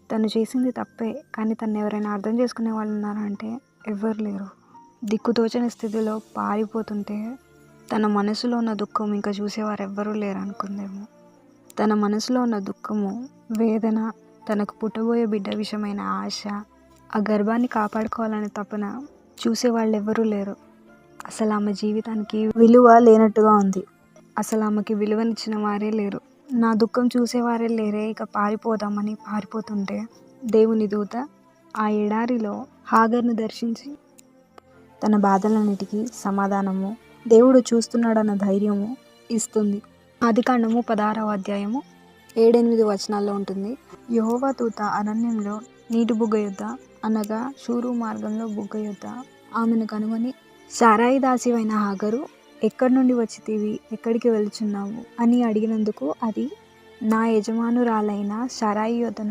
తను చేసింది తప్పే, కానీ తనని ఎవరైనా అర్థం చేసుకునే వాళ్ళు ఉన్నారా అంటే ఎవ్వరు లేరు. దిక్కుతోచని స్థితిలో పారిపోతుంటే తన మనసులో ఉన్న దుఃఖం ఇంకా చూసేవారు ఎవ్వరూ లేరు అనుకుందేమో. తన మనసులో ఉన్న దుఃఖము, వేదన, తనకు పుట్టబోయే బిడ్డ విషయమైన ఆశ, ఆ గర్భాన్ని కాపాడుకోవాలనే తపన చూసేవాళ్ళు ఎవ్వరూ లేరు. అసలు ఆమె జీవితానికి విలువ లేనట్టుగా ఉంది. అసలు ఆమెకి విలువనిచ్చిన వారే లేరు. నా దుఃఖం చూసేవారే లేరే, ఇక పారిపోదామని పారిపోతుంటే దేవుని దూత ఆ ఎడారిలో హాగర్ను దర్శించి తన బాధలన్నిటికీ సమాధానము, దేవుడు చూస్తున్నాడన్న ధైర్యము ఇస్తుంది. ఆదికాండము 16వ అధ్యాయము 7-8 వచనాల్లో ఉంటుంది. యెహోవా దూత అరణ్యంలో నీటి బుగ్గ యొద్ద, అనగా షూరు మార్గంలో బుగ్గ యొద్ద ఆమెను కనుగొని, సారాయి దాసివైన హాగరు, ఎక్కడి నుండి వచ్చితివి, ఎక్కడికి వెళుచున్నావు అని అడిగినందుకు అది, నా యజమానురాలైన సారాయి యొద్ద